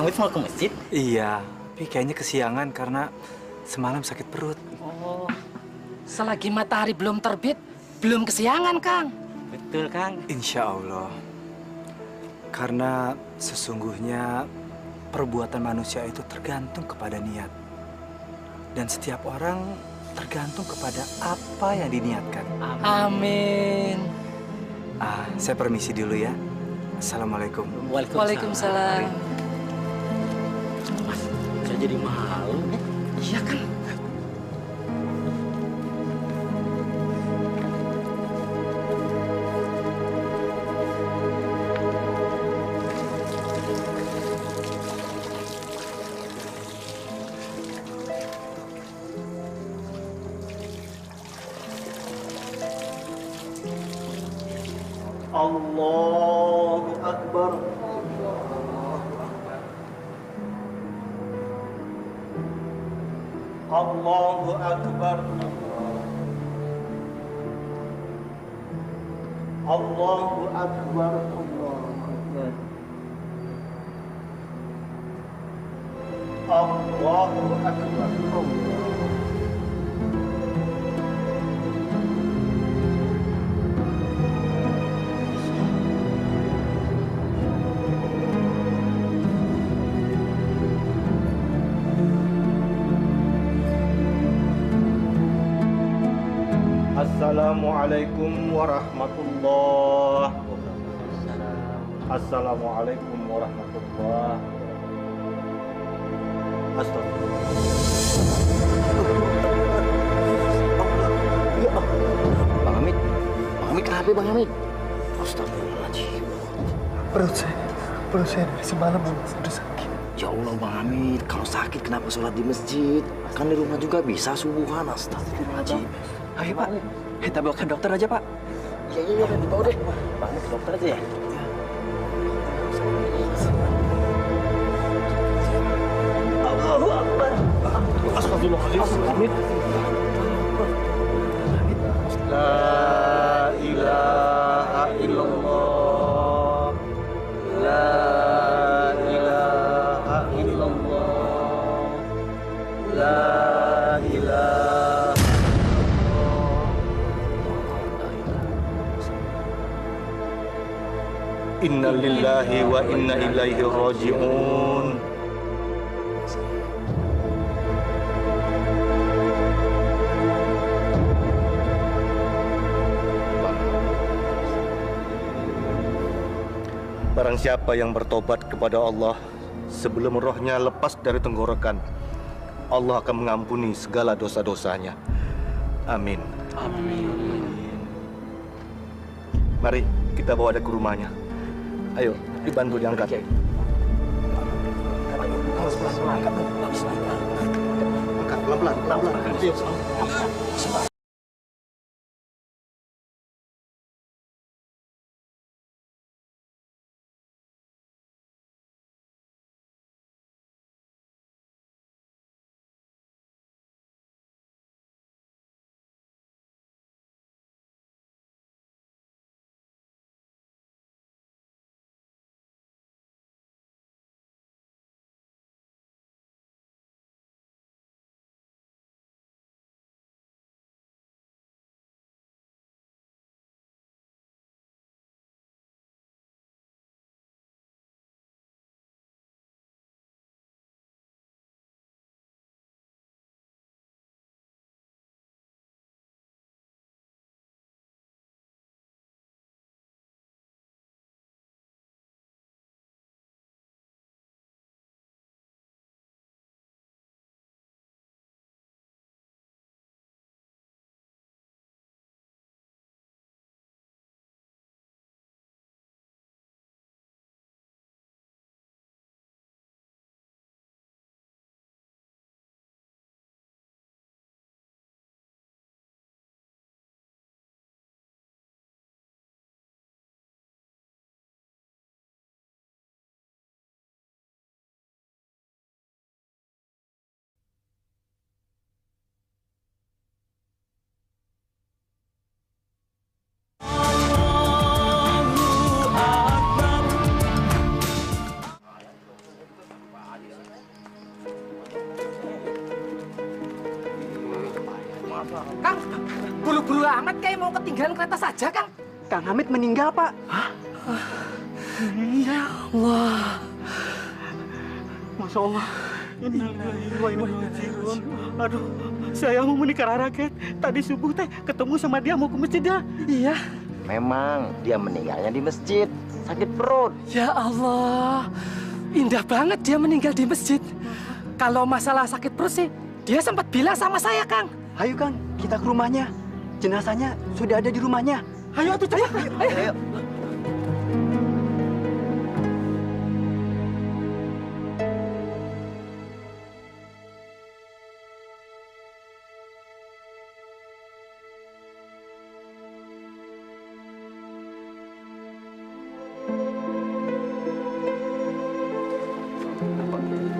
Hamid mau ke masjid? Iya, tapi kayaknya kesiangan karena semalam sakit perut. Oh, selagi matahari belum terbit, belum kesiangan, Kang. Betul, Kang. Insya Allah. Karena sesungguhnya perbuatan manusia itu tergantung kepada niat. Dan setiap orang tergantung kepada apa yang diniatkan. Amin. Saya permisi dulu ya. Assalamualaikum. Waalaikumsalam. Mas, saya jadi malu. Iya, Kang. Allahu Akbar. Allahu Akbar. Allahu Akbar. Allahu Akbar. Assalamualaikum warahmatullahi wabarakatuh. Assalamualaikum warahmatullahi wabarakatuh. Astagfirullah. Ya Allah. Bang Hamid kenapa Bang Hamid? Astagfirullahaladzim. Perut saya dari semalam sudah sakit. Ya Allah Bang Hamid, kalau sakit kenapa sholat di masjid? Kan di rumah juga bisa subuhan. Astagfirullahaladzim. Ayo Pak, kita bawa ke dokter aja Pak. Iya, dibawa deh. Bang Hamid ke dokter aja ya. Allahu Akbar. Astagfirullahaladzim. La ilaha illallah. La ilaha illallah. La ilaha. Inna lillahi wa inna ilaihi raji'un. Barang siapa yang bertobat kepada Allah sebelum rohnya lepas dari tenggorokan, Allah akan mengampuni segala dosa-dosanya. Amin. Mari kita bawa dia ke rumahnya. Ayo, dibantu diangkat. Angkat pelan-pelan. Kang, buru-buru amat kayak mau ketinggalan kereta saja, Kang. Kang Hamid meninggal, Pak. Ya Allah. Masya Allah. Innalillahi wa inna ilaihi raji'un. Aduh, saya mau menikah raket. Tadi subuh teh ketemu sama dia mau ke masjid ya. Iya. Memang dia meninggalnya di masjid, sakit perut. Ya Allah. Indah banget dia meninggal di masjid. Kalau masalah sakit perut sih, dia sempat bilang sama saya, Kang. Ayo Kang, kita ke rumahnya. Jenazahnya sudah ada di rumahnya. Ayo tuh cepat. Ayo.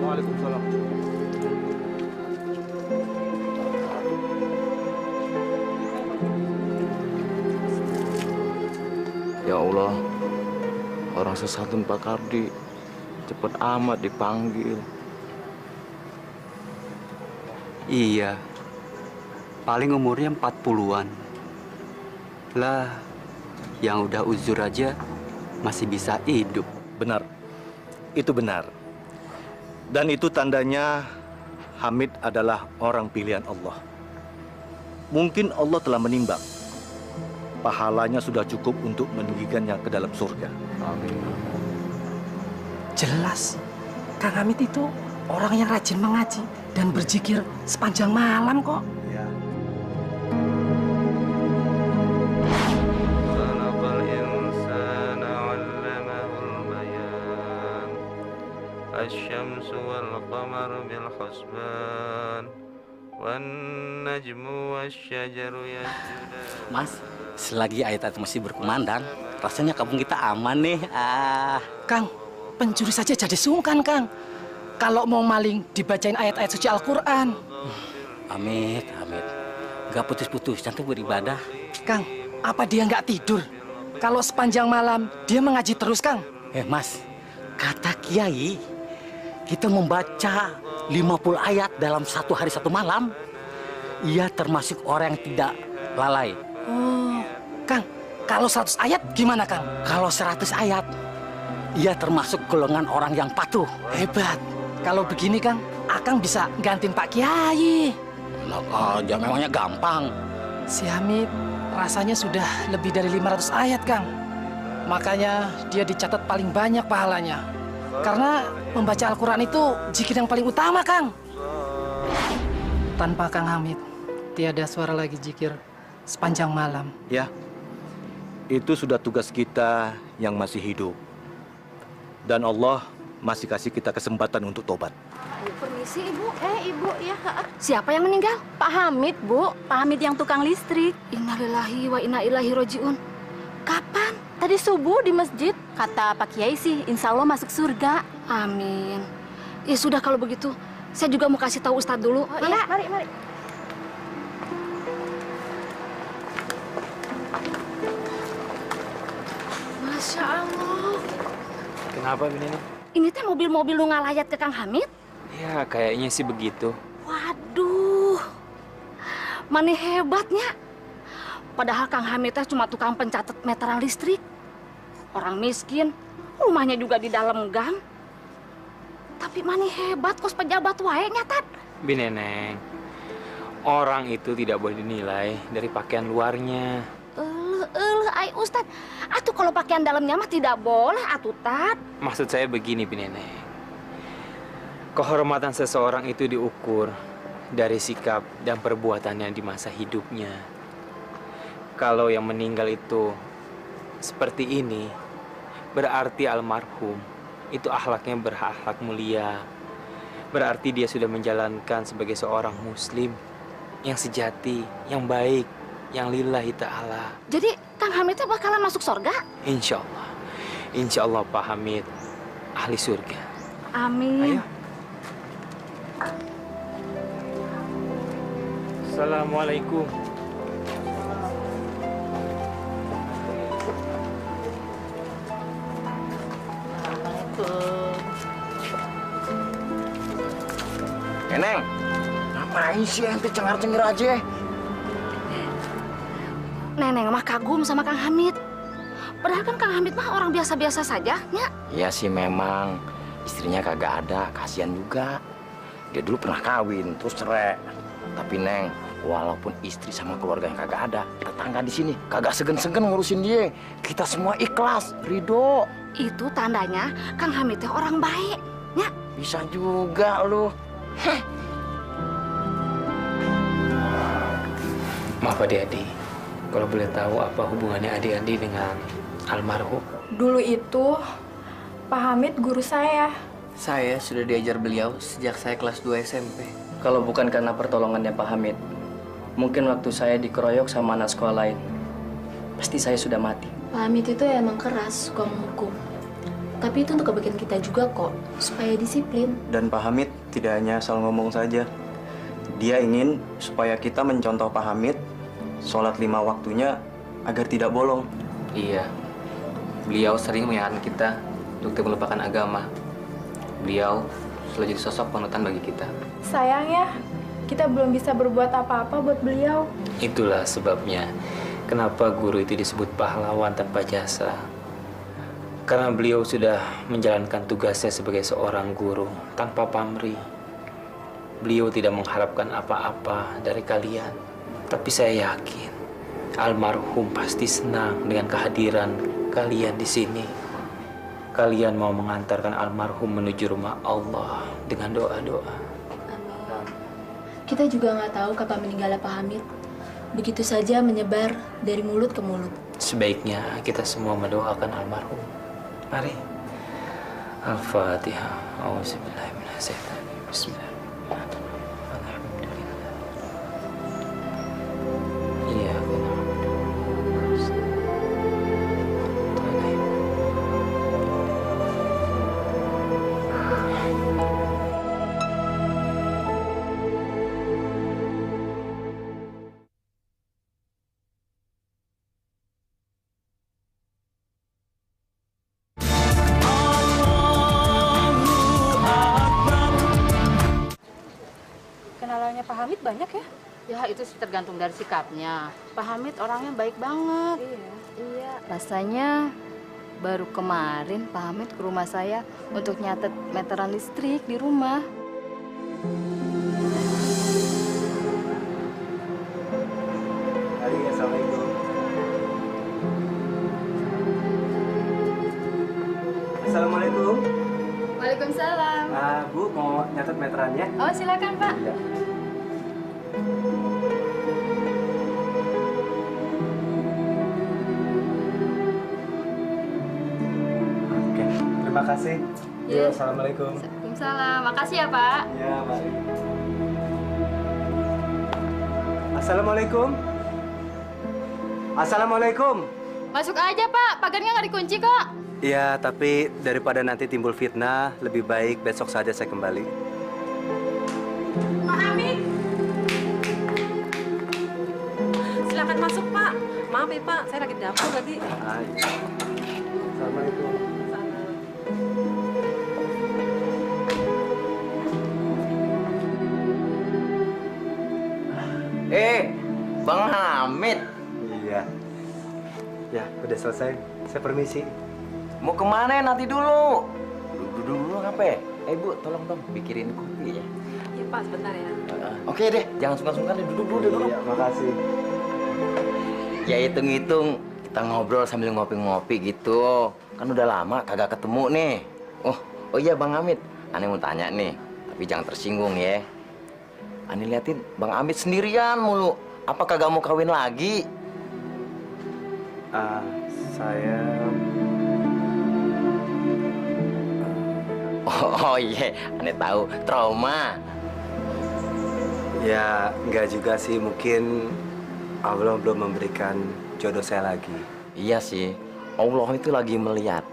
Waalaikumsalam. Ya Allah, orang sesatun Pak Kardi cepet amat dipanggil. Iya. Paling umurnya 40-an. Lah, yang udah uzur aja masih bisa hidup. Benar. Itu benar. Dan itu tandanya Hamid adalah orang pilihan Allah. Mungkin Allah telah menimbang. Pahalanya sudah cukup untuk meninggikannya ke dalam surga. Amin. Jelas, Kang Hamid itu orang yang rajin mengaji dan berzikir sepanjang malam kok. Ya. الشمس والقمر بالحسبان والنجم والشجر يسجدان. Mas, selagi ayat-ayat masih berkumandang, rasanya kampung kita aman nih. Kang, pencuri saja jadi sungkan, Kang. Kalau mau maling, dibacain ayat-ayat suci Al-Quran. Amit. Gak putus-putus, cantik beribadah. Kang, apa dia nggak tidur? Kalau sepanjang malam, dia mengaji terus, Kang. Mas, kata Kiai, kita membaca 50 ayat dalam satu hari satu malam. Ia termasuk orang yang tidak lalai. Oh, Kang, kalau 100 ayat gimana, Kang? Kalau 100 ayat, ia termasuk golongan orang yang patuh. Hebat. Kalau begini, Kang, Akang bisa gantiin Pak Kiai. Enak aja, memangnya gampang. Si Hamid rasanya sudah lebih dari 500 ayat, Kang. Makanya dia dicatat paling banyak pahalanya. Karena membaca Al-Quran itu zikir yang paling utama, Kang. Tanpa Kang Hamid, tiada suara lagi zikir sepanjang malam. Ya, itu sudah tugas kita yang masih hidup. Dan Allah masih kasih kita kesempatan untuk tobat. Permisi, Ibu. Ibu, ya. Siapa yang meninggal? Pak Hamid, Bu. Pak Hamid yang tukang listrik. Innalillahi wa inna ilaihi raji'un. Kapan? Tadi subuh di masjid. Kata Pak Kiai sih, insya Allah masuk surga. Amin. Ya sudah kalau begitu, saya juga mau kasih tahu Ustadz dulu. Oh, iya, mari. Masya Allah. Kenapa, Bini? Ini teh mobil-mobil lu ngalayat ke Kang Hamid? Ya, kayaknya sih begitu. Waduh, mana hebatnya. Padahal Kang Hamid teh cuma tukang pencatat meteran listrik. Orang miskin, rumahnya juga di dalam gang. Tapi mana hebat kos pejabat wae nyatat. Bineneng, orang itu tidak boleh dinilai dari pakaian luarnya. Ay Ustad, atuh kalau pakaian dalamnya mah tidak boleh atuh Tat. Maksud saya begini, Bineneng. Kehormatan seseorang itu diukur dari sikap dan perbuatannya di masa hidupnya. Kalau yang meninggal itu seperti ini, berarti almarhum itu akhlaknya berakhlak mulia. Berarti dia sudah menjalankan sebagai seorang muslim yang sejati, yang baik, yang lillahi ta'ala. Jadi Kang Hamid itu bakalan masuk surga? Insya Allah Pak Hamid ahli surga. Amin. Ayo. Assalamualaikum. Neng, ngapain sih ente cengar-cengir aja? Neneng mah kagum sama Kang Hamid. Padahal kan Kang Hamid mah orang biasa-biasa saja, ya. Iya sih memang. Istrinya kagak ada, kasihan juga. Dia dulu pernah kawin, terus cerai. Tapi Neng, walaupun istri sama keluarga yang kagak ada, tetangga di sini kagak segen-segen ngurusin dia. Kita semua ikhlas, ridho. Itu tandanya Kang Hamid teh orang baik, ya. Bisa juga lu. Maaf adik-adik, kalau boleh tahu apa hubungannya adik-adik dengan almarhum? Dulu itu Pak Hamid guru saya. Saya sudah diajar beliau sejak saya kelas 2 SMP. Kalau bukan karena pertolongannya Pak Hamid, mungkin waktu saya dikeroyok sama anak sekolah lain, pasti saya sudah mati. Pak Hamid itu emang keras, suka menghukum. Tapi itu untuk kebaikan kita juga kok, supaya disiplin. Dan Pak Hamid tidak hanya asal ngomong saja. Dia ingin supaya kita mencontoh Pak Hamid, sholat 5 waktunya agar tidak bolong. Iya, beliau sering mengingatkan kita untuk tidak melupakan agama. Beliau selalu jadi sosok panutan bagi kita. Sayang ya, kita belum bisa berbuat apa-apa buat beliau. Itulah sebabnya kenapa guru itu disebut pahlawan tanpa jasa. Karena beliau sudah menjalankan tugasnya sebagai seorang guru tanpa pamrih. Beliau tidak mengharapkan apa-apa dari kalian. Tapi saya yakin almarhum pasti senang dengan kehadiran kalian di sini. Kalian mau mengantarkan almarhum menuju rumah Allah dengan doa-doa. Kita juga nggak tahu kapan meninggalnya Pak Hamid. Begitu saja menyebar dari mulut ke mulut. Sebaiknya kita semua mendoakan almarhum. Mari. Al-Fatihah. Auzubillahiminasyaitonirrajim. Bismillahirrahmanirrahim. Iya, Kenalannya Pak Hamid banyak ya? Ya itu sih tergantung dari sikapnya. Pak Hamid orangnya baik banget. Iya. Rasanya baru kemarin Pak Hamid ke rumah saya untuk nyatet meteran listrik di rumah. Assalamualaikum. Assalamualaikum. Waalaikumsalam. Bu mau nyatet meterannya? Oh silakan Pak. Iya. Oke, terima kasih. Iya. Assalamualaikum. Waalaikumsalam. Makasih ya Pak. Ya, mari. Assalamualaikum. Assalamualaikum. Masuk aja Pak, pagarnya nggak dikunci kok. Iya, tapi daripada nanti timbul fitnah, lebih baik besok saja saya kembali. Pak Hamid. Silakan masuk, Pak. Maaf ya, Pak. Saya lagi di dapur tadi. Assalamualaikum. Bang Hamid. Iya. Ya, udah selesai. Saya permisi. Mau kemana nanti dulu? Duduk dulu ngapain? Bu, tolong dong bikinin kopi ya. Iya, Pak. Sebentar ya. Oke deh, jangan sungkan-sungkan deh. Duduk dulu, duduk. Iya, makasih. Ya hitung-hitung kita ngobrol sambil ngopi-ngopi gitu. Kan udah lama kagak ketemu nih. Oh iya Bang Hamid, Ani mau tanya nih, tapi jangan tersinggung ya. Ani liatin Bang Hamid sendirian mulu. Apa kagak mau kawin lagi? Saya... Oh iya, Ani tahu trauma. Ya, enggak juga sih. Mungkin Allah belum memberikan jodoh saya lagi. Iya sih, Allah itu lagi melihat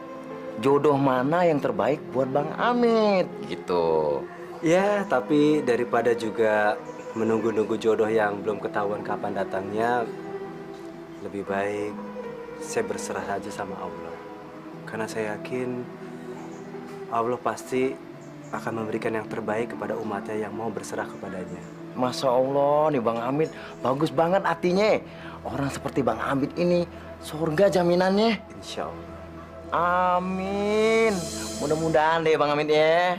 jodoh mana yang terbaik buat Bang Hamid gitu. Ya, tapi daripada juga menunggu-nunggu jodoh yang belum ketahuan kapan datangnya, lebih baik saya berserah aja sama Allah. Karena saya yakin Allah pasti akan memberikan yang terbaik kepada umatnya yang mau berserah kepadanya. Masya Allah nih Bang Hamid, bagus banget artinya. Orang seperti Bang Hamid ini surga jaminannya. Insya Allah. Amin. Mudah-mudahan deh Bang Hamid ya.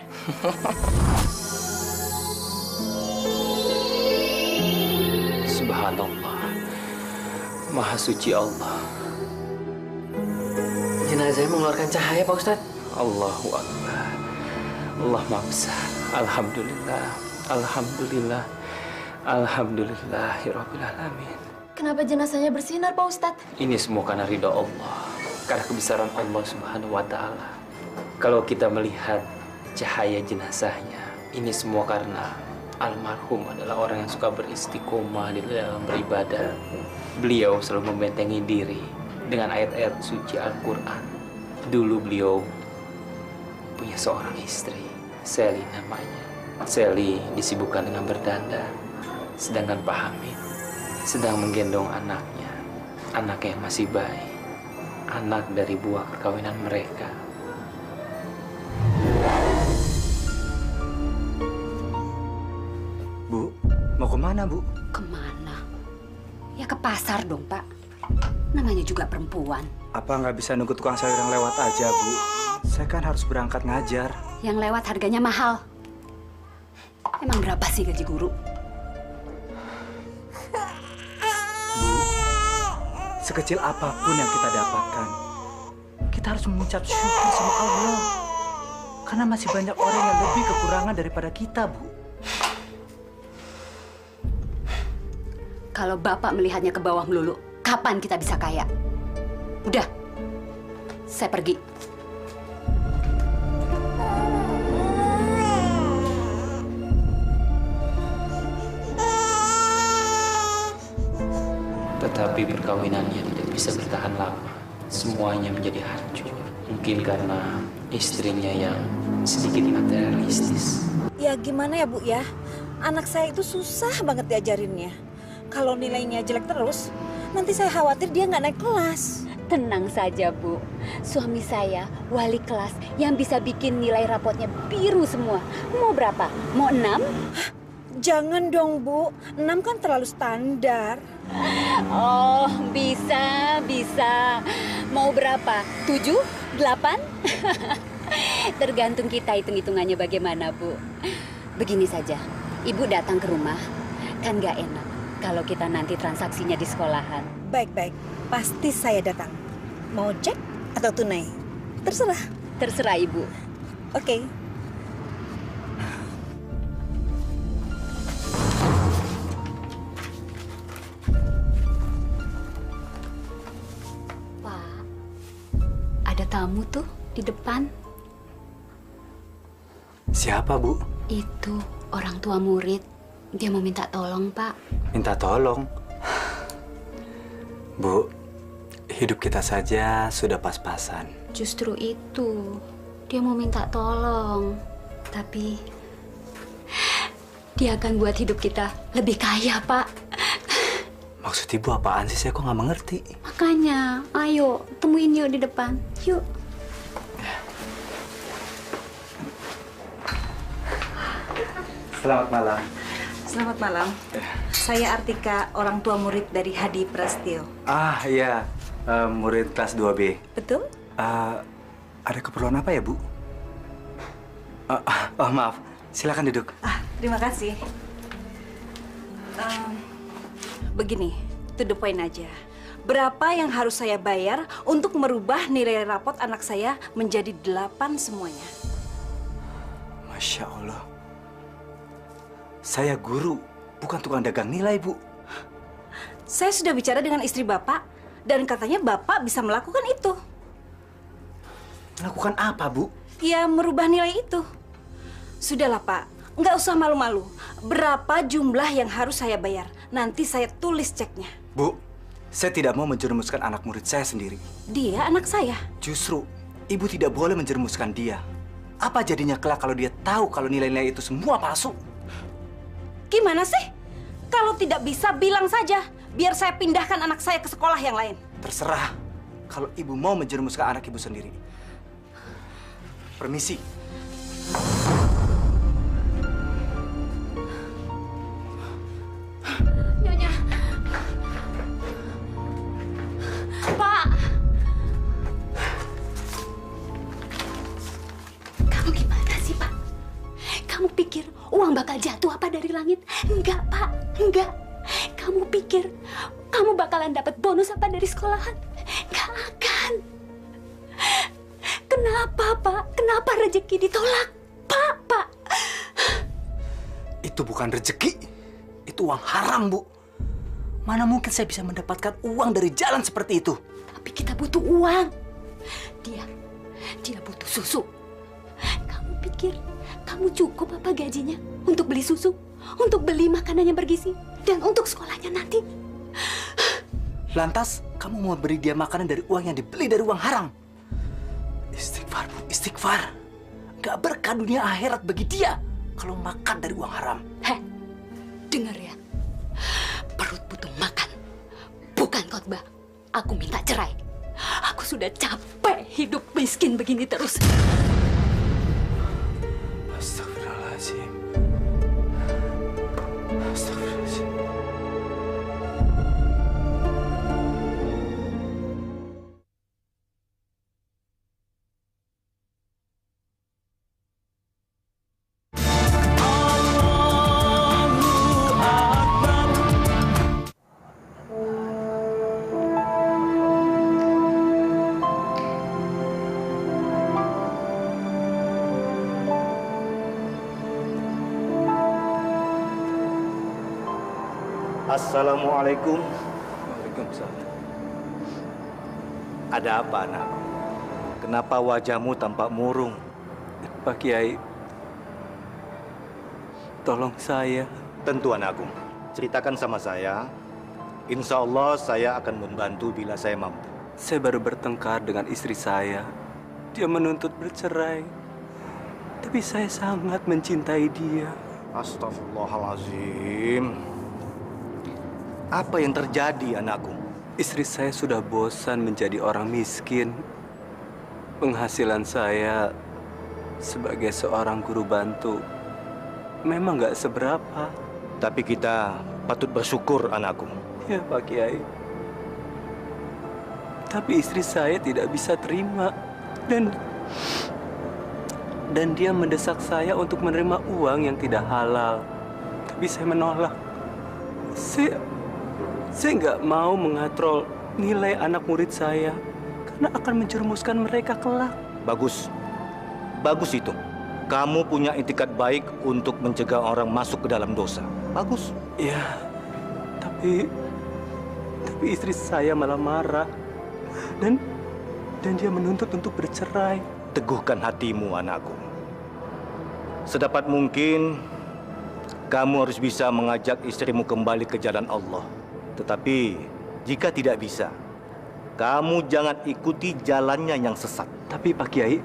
Subhanallah. Maha suci Allah. Jenazahnya mengeluarkan cahaya, Pak Ustadz. Allahu Akbar. Allah Maha Besar. Alhamdulillah. Alhamdulillah. Alhamdulillahirabbil alamin. Kenapa jenazahnya bersinar, Pak Ustadz? Ini semua karena ridha Allah. Karena kebesaran Allah Subhanahu wa taala. Kalau kita melihat cahaya jenazahnya, ini semua karena almarhum adalah orang yang suka beristiqomah di dalam beribadah. Beliau selalu membentengi diri dengan ayat-ayat suci Al-Quran. Dulu beliau punya seorang istri, Sally namanya. Sally disibukkan dengan berdandan, sedangkan Pak Hamid sedang menggendong anaknya yang masih bayi, anak dari buah perkawinan mereka. Bu, mau kemana, Bu? Kemana? Ya ke pasar dong, Pak. Namanya juga perempuan. Apa nggak bisa nunggu tukang sayur yang lewat aja, Bu? Saya kan harus berangkat ngajar. Yang lewat harganya mahal. Emang berapa sih gaji guru? Sekecil apapun yang kita dapatkan, kita harus mengucap syukur sama Allah. Karena masih banyak orang yang lebih kekurangan daripada kita, Bu. Kalau Bapak melihatnya ke bawah melulu, kapan kita bisa kaya? Udah, saya pergi. Tetapi perkawinannya tidak bisa bertahan lama. Semuanya menjadi hancur. Mungkin karena istrinya yang sedikit materialistis. Ya gimana ya, Bu ya? Anak saya itu susah banget diajarinnya. Kalau nilainya jelek terus, nanti saya khawatir dia nggak naik kelas. Tenang saja, Bu. Suami saya wali kelas yang bisa bikin nilai rapotnya biru semua. Mau berapa? Mau 6? Jangan dong, Bu. 6 kan terlalu standar. Oh, bisa. Mau berapa? 7? 8? Tergantung kita hitung-hitungannya bagaimana, Bu. Begini saja, Ibu datang ke rumah, kan nggak enak kalau kita nanti transaksinya di sekolahan. Baik-baik, pasti saya datang. Mau cek atau tunai? Terserah. Terserah, Ibu. Oke. Ada tamu tuh di depan. Siapa, Bu? Itu orang tua murid. Dia mau minta tolong, Pak. Minta tolong? Bu, hidup kita saja sudah pas-pasan. Justru itu. Dia mau minta tolong. Tapi dia akan buat hidup kita lebih kaya, Pak. Maksud Ibu apaan sih? Saya kok nggak mengerti. Makanya, ayo temuin yuk di depan. Yuk. Selamat malam. Selamat malam. Saya Artika, orang tua murid dari Hadi Prastio. Ah, iya. Murid kelas 2B. Betul? Ada keperluan apa ya, Bu? Oh, maaf. Silakan duduk. Terima kasih. Begini, to the point aja. Berapa yang harus saya bayar untuk merubah nilai rapot anak saya menjadi 8 semuanya? Masya Allah. Saya guru, bukan tukang dagang nilai, Bu. Saya sudah bicara dengan istri Bapak, dan katanya Bapak bisa melakukan itu. Melakukan apa, Bu? Ya, merubah nilai itu. Sudahlah, Pak. Nggak usah malu-malu. Berapa jumlah yang harus saya bayar? Nanti saya tulis ceknya. Bu, saya tidak mau menjerumuskan anak murid saya sendiri. Dia anak saya. Justru, Ibu tidak boleh menjerumuskan dia. Apa jadinya kelak kalau dia tahu kalau nilai-nilai itu semua palsu? Gimana sih? Kalau tidak bisa, bilang saja. Biar saya pindahkan anak saya ke sekolah yang lain. Terserah. Kalau Ibu mau menjerumuskan anak Ibu sendiri. Permisi. langit? Enggak, Pak. Enggak. Kamu pikir kamu bakalan dapat bonus apa dari sekolahan? Enggak akan. Kenapa, Pak? Kenapa rezeki ditolak? Pak. Itu bukan rezeki. Itu uang haram, Bu. Mana mungkin saya bisa mendapatkan uang dari jalan seperti itu? Tapi kita butuh uang. Dia butuh susu. Kamu pikir kamu cukup apa gajinya untuk beli susu, untuk beli makanan yang bergizi, dan untuk sekolahnya nanti? Lantas, kamu mau beri dia makanan dari uang yang dibeli dari uang haram? Istighfar, Bu, istighfar. Gak berkah dunia akhirat bagi dia kalau makan dari uang haram. Dengar ya. Perut butuh makan, bukan khotbah. Aku minta cerai. Aku sudah capek hidup miskin begini terus. Astagfirullahaladzim. Astagfirullahaladzim. Assalamualaikum. Waalaikumsalam. Ada apa, anak? Kenapa wajahmu tampak murung? Pak Kiai, tolong saya. Tentu, anakku. Ceritakan sama saya. Insya Allah saya akan membantu bila saya mampu. Saya baru bertengkar dengan istri saya. Dia menuntut bercerai. Tapi saya sangat mencintai dia. Astagfirullahaladzim. Apa yang terjadi, anakku? Istri saya sudah bosan menjadi orang miskin. Penghasilan saya sebagai seorang guru bantu memang nggak seberapa. Tapi kita patut bersyukur, anakku. Ya, Pak Kiai. Tapi istri saya tidak bisa terima. Dan dia mendesak saya untuk menerima uang yang tidak halal. Tapi saya menolak. Saya nggak mau mengatrol nilai anak murid saya karena akan menjerumuskan mereka kelak. Bagus. Bagus itu. Kamu punya itikat baik untuk mencegah orang masuk ke dalam dosa. Bagus. Iya. Tapi istri saya malah marah. Dan dia menuntut untuk bercerai. Teguhkan hatimu, anakku. Sedapat mungkin kamu harus bisa mengajak istrimu kembali ke jalan Allah. Tetapi jika tidak bisa, kamu jangan ikuti jalannya yang sesat. Tapi Pak Kiai,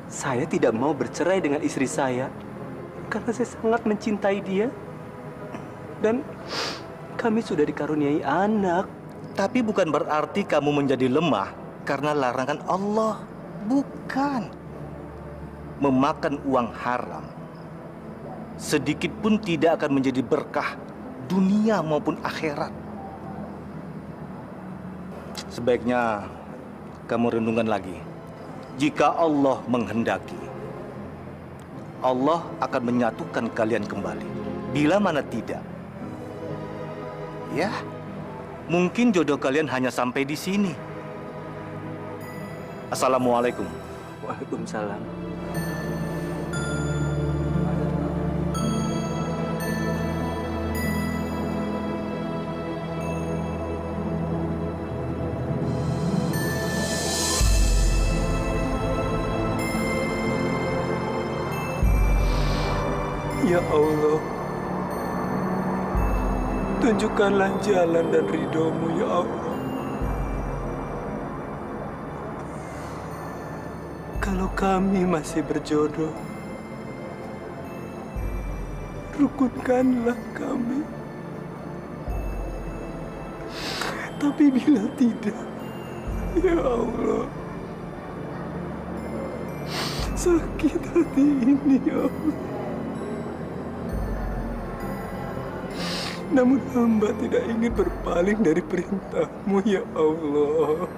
saya tidak mau bercerai dengan istri saya karena saya sangat mencintai dia. Dan kami sudah dikaruniai anak. Tapi bukan berarti kamu menjadi lemah karena larangan Allah. Bukan. Memakan uang haram sedikit pun tidak akan menjadi berkah dunia maupun akhirat. Sebaiknya kamu renungkan lagi. Jika Allah menghendaki, Allah akan menyatukan kalian kembali. Bila mana tidak, ya, mungkin jodoh kalian hanya sampai di sini. Assalamualaikum. Waalaikumsalam. Ya Allah, tunjukkanlah jalan dan ridho-Mu, ya Allah. Kalau kami masih berjodoh, rukunkanlah kami. Tapi bila tidak, ya Allah, sakit hati ini, ya Allah. Namun hamba tidak ingin berpaling dari perintah-Mu, ya Allah.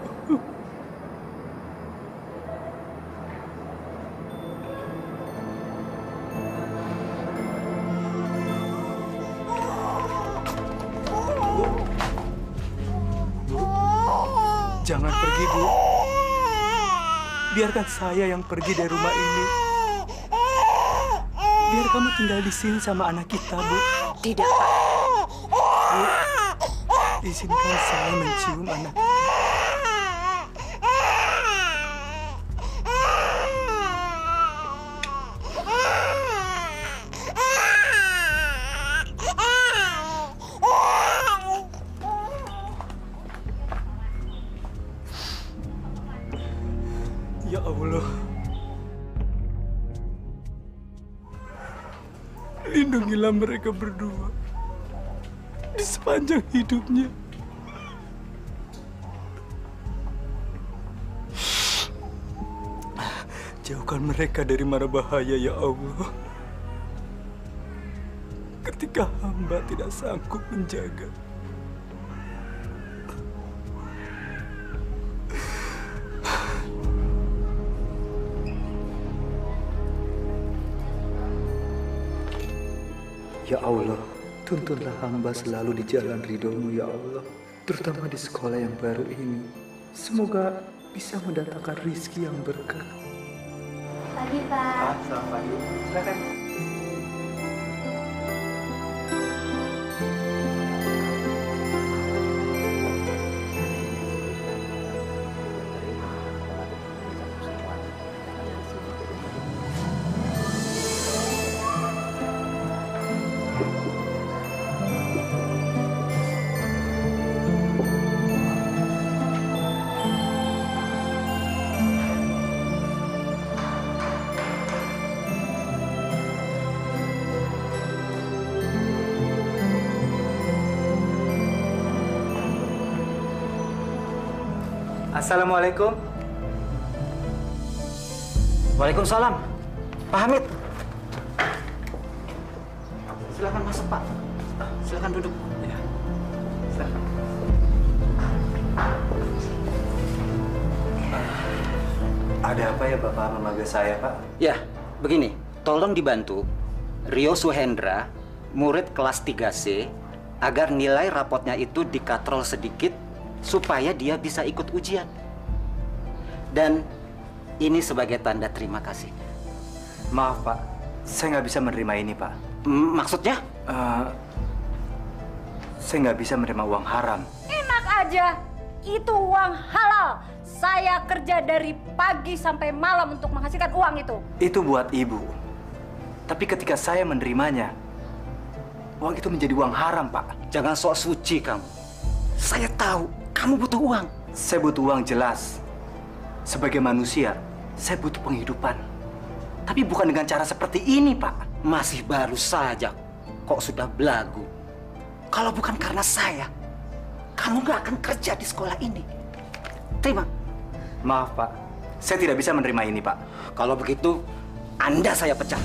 biarkan saya yang pergi dari rumah ini. Biar kamu tinggal di sini sama anak kita, Bu. Tidak, Pak. Bu, izinkan saya mencium anak kita. Ya Allah, lindungilah mereka berdua di sepanjang hidupnya. Jauhkan mereka dari mara bahaya, ya Allah. Ketika hamba tidak sanggup menjaga. Ya Allah, tuntunlah hamba selalu di jalan ridho-Mu, ya Allah. Terutama di sekolah yang baru ini. Semoga bisa mendatangkan rizki yang berkah. Pagi, Pak. Selamat pagi. Silakan. Assalamualaikum. Waalaikumsalam. Pak Hamid. Silakan masuk, Pak. Silakan duduk. Ya. Silakan. Ada apa ya Bapak memanggil saya, Pak? Ya, begini. Tolong dibantu Rio Suhendra, murid kelas 3C, agar nilai rapotnya itu dikatrol sedikit supaya dia bisa ikut ujian. Dan ini sebagai tanda terima kasih. Maaf, Pak. Saya nggak bisa menerima ini, Pak. Maksudnya? Saya nggak bisa menerima uang haram. Enak aja. Itu uang halal. Saya kerja dari pagi sampai malam untuk menghasilkan uang itu. Itu buat Ibu. Tapi ketika saya menerimanya, uang itu menjadi uang haram, Pak. Jangan sok suci kamu. Saya tahu kamu butuh uang. Saya butuh uang jelas. Sebagai manusia, saya butuh penghidupan. Tapi bukan dengan cara seperti ini, Pak. Masih baru saja, kok sudah belagu. Kalau bukan karena saya, kamu nggak akan kerja di sekolah ini. Terima. Maaf, Pak. Saya tidak bisa menerima ini, Pak. Kalau begitu, Anda saya pecat.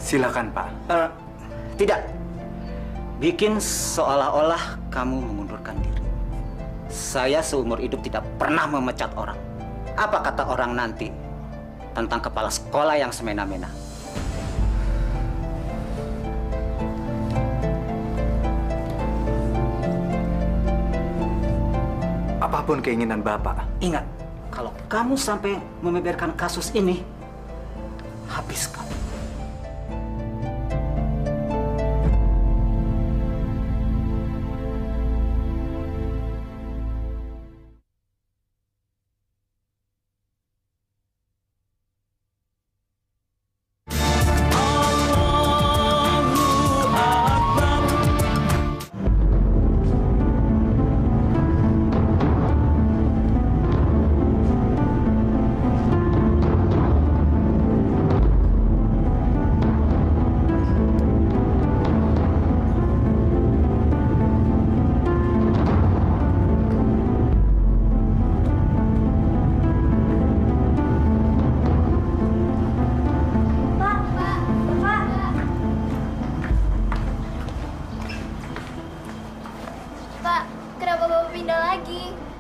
Silakan, Pak. Tidak. Bikin seolah-olah kamu mengundurkan diri. Saya seumur hidup tidak pernah memecat orang. Apa kata orang nanti tentang kepala sekolah yang semena-mena? Apapun keinginan Bapak. Ingat, kalau kamu sampai membeberkan kasus ini, habis kamu.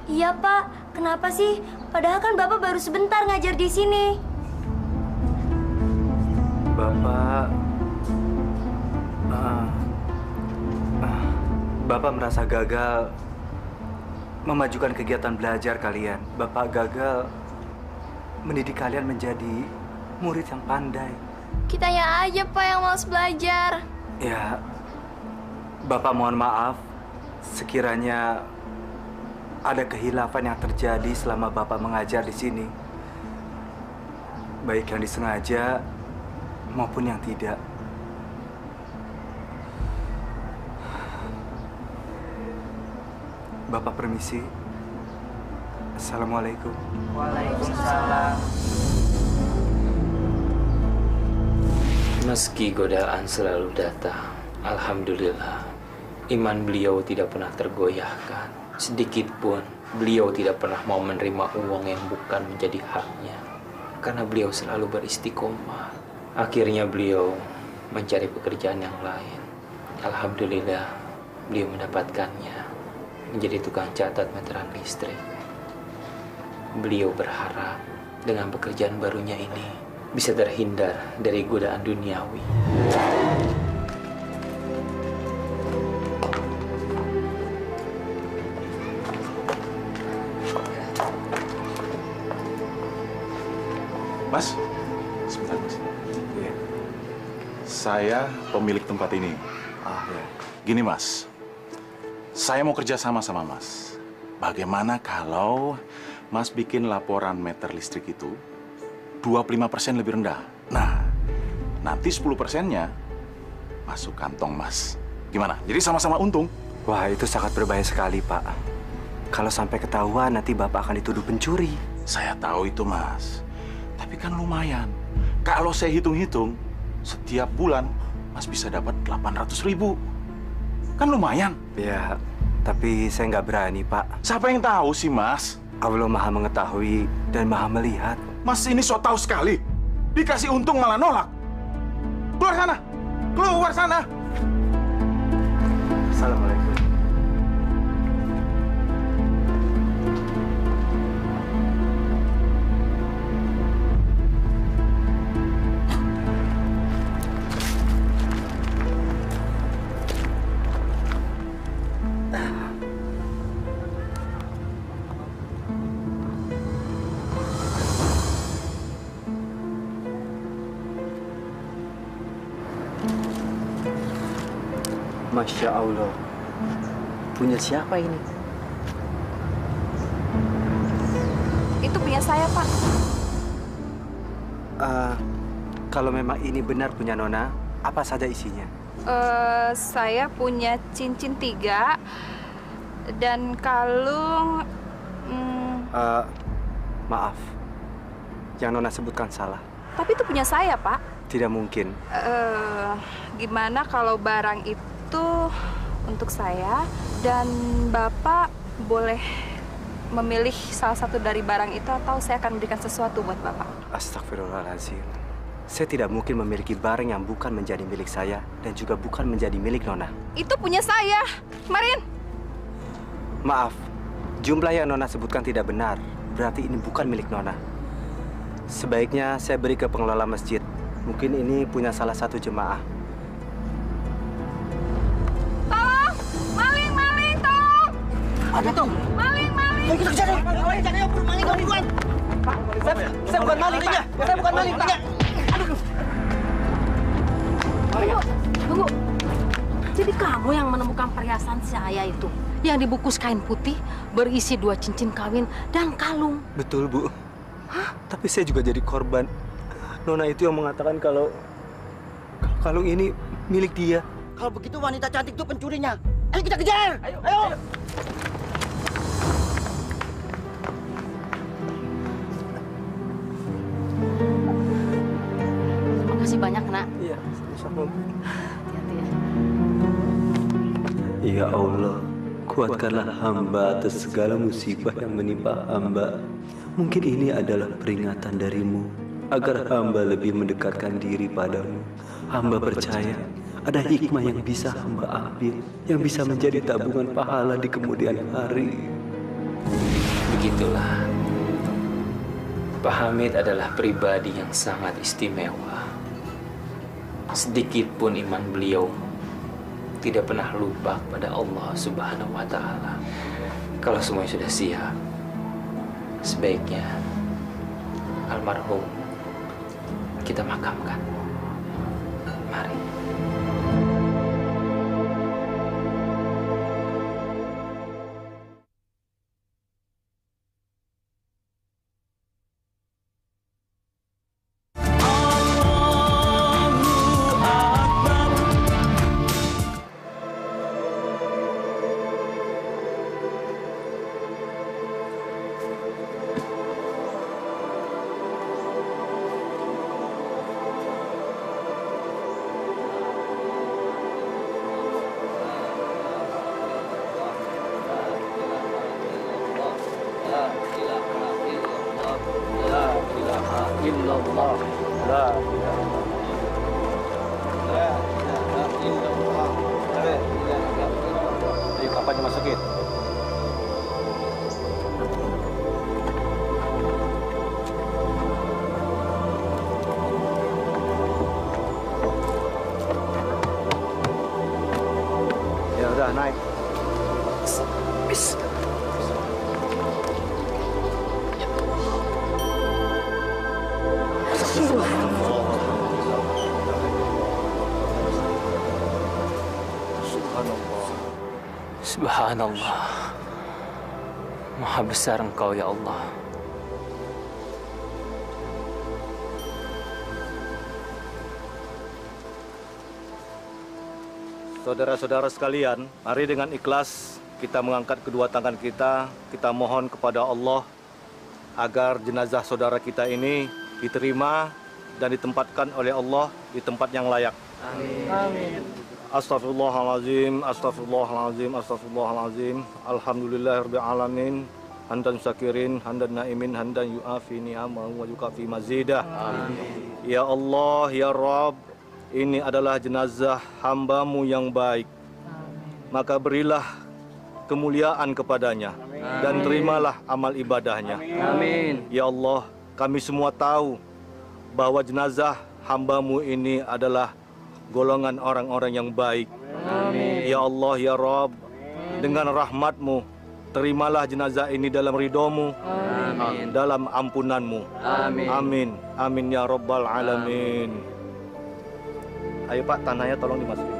Iya, Pak. Kenapa sih Padahal kan Bapak baru sebentar ngajar di sini. Bapak merasa gagal memajukan kegiatan belajar kalian. Bapak gagal mendidik kalian menjadi murid yang pandai. Kitanya aja, Pak, yang malas belajar. Ya, Bapak mohon maaf sekiranya ada kehilafan yang terjadi selama Bapak mengajar di sini. Baik yang disengaja maupun yang tidak. Bapak permisi. Assalamualaikum. Waalaikumsalam. Meski godaan selalu datang, alhamdulillah, iman beliau tidak pernah tergoyahkan. Sedikit pun beliau tidak pernah mau menerima uang yang bukan menjadi haknya. Karena beliau selalu beristiqomah. Akhirnya beliau mencari pekerjaan yang lain. Alhamdulillah, beliau mendapatkannya. Menjadi tukang catat meteran listrik. Beliau berharap dengan pekerjaan barunya ini bisa terhindar dari godaan duniawi. Mas, sebentar Mas. Iya. Saya pemilik tempat ini. Ya. Gini Mas, saya mau kerja sama Mas. Bagaimana kalau Mas bikin laporan meter listrik itu 25% lebih rendah? Nah, nanti 10%-nya masuk kantong Mas. Gimana? Jadi sama-sama untung. Wah, itu sangat berbahaya sekali, Pak. Kalau sampai ketahuan, nanti Bapak akan dituduh pencuri. Saya tahu itu, Mas. Tapi kan lumayan. Kalau saya hitung-hitung, setiap bulan Mas bisa dapat 800.000. Kan lumayan. Ya, tapi saya nggak berani, Pak. Siapa yang tahu sih, Mas? Allah Maha mengetahui dan Maha melihat. Mas ini so tahu sekali. Dikasih untung malah nolak. Keluar sana! Keluar sana! Assalamualaikum. Masya Allah. Punya siapa ini? Itu punya saya, Pak. Kalau memang ini benar punya Nona, apa saja isinya? Saya punya cincin 3 dan kalung. Maaf, yang Nona sebutkan salah. Tapi itu punya saya, Pak. Tidak mungkin. Gimana kalau barang itu untuk saya dan Bapak boleh memilih salah satu dari barang itu atau saya akan berikan sesuatu buat Bapak. Astagfirullahaladzim. Saya tidak mungkin memiliki barang yang bukan menjadi milik saya dan juga bukan menjadi milik Nona. Itu punya saya, Marin. Maaf, jumlah yang Nona sebutkan tidak benar. Berarti ini bukan milik Nona. Sebaiknya saya beri ke pengelola masjid. Mungkin ini punya salah satu jemaah. Tolong! Maling, maling, tolong! Ada tuh. Maling, maling! Ayo kita kejar deh. Maling, jangan ya, maling kau duluan. Pak, saya bukan maling, Pak. Saya bukan maling, Pak. Aduh. Tunggu. Jadi kamu yang menemukan perhiasan saya itu, yang dibungkus kain putih, berisi 2 cincin kawin dan kalung. Betul, Bu. Tapi saya juga jadi korban. Nona itu yang mengatakan kalau kalung ini milik dia. Kalau begitu wanita cantik itu pencurinya. Ayo kita kejar. Ayo, ayo. Terima kasih banyak, Nak. Iya, sama-sama. Hati-hati ya. Ya Allah, kuatkanlah hamba atas segala musibah yang menimpa hamba. Mungkin ini adalah peringatan darimu, agar hamba lebih mendekatkan diri padamu. Hamba percaya ada hikmah yang bisa hamba ambil, yang bisa menjadi tabungan pahala di kemudian hari. Begitulah, Pak Hamid adalah pribadi yang sangat istimewa. Sedikit pun iman beliau tidak pernah lupa pada Allah Subhanahu wa Ta'ala. Kalau semuanya sudah siap, sebaiknya almarhum kita makamkan. Mari. Ayo, kapannya masukin? Ya udah, naik. Subhanallah. Maha besar Engkau ya Allah. Saudara-saudara sekalian, mari dengan ikhlas kita mengangkat kedua tangan kita mohon kepada Allah agar jenazah saudara kita ini diterima dan ditempatkan oleh Allah di tempat yang layak. Amin. Amin. Astaghfirullahalazim, astaghfirullahalazim, astaghfirullahalazim. Alhamdulillahirabbil alamin. Hamdan syakirin, hamdan naimin, hamdan yu'afi ni'amahu wa yukafi mazidah. Amin. Ya Allah, ya Rabb, ini adalah jenazah hamba-Mu yang baik. Maka berilah kemuliaan kepadanya dan terimalah amal ibadahnya. Amin. Ya Allah, kami semua tahu bahwa jenazah hamba-Mu ini adalah golongan orang-orang yang baik. Amin. Ya Allah, ya Rabb, dengan rahmat-Mu, terimalah jenazah ini dalam ridho-Mu, Amin. dalam ampunan-Mu. Amin. Amin. Amin ya Rabbal alamin. Ayo Pak, tanahnya tolong dimasukin.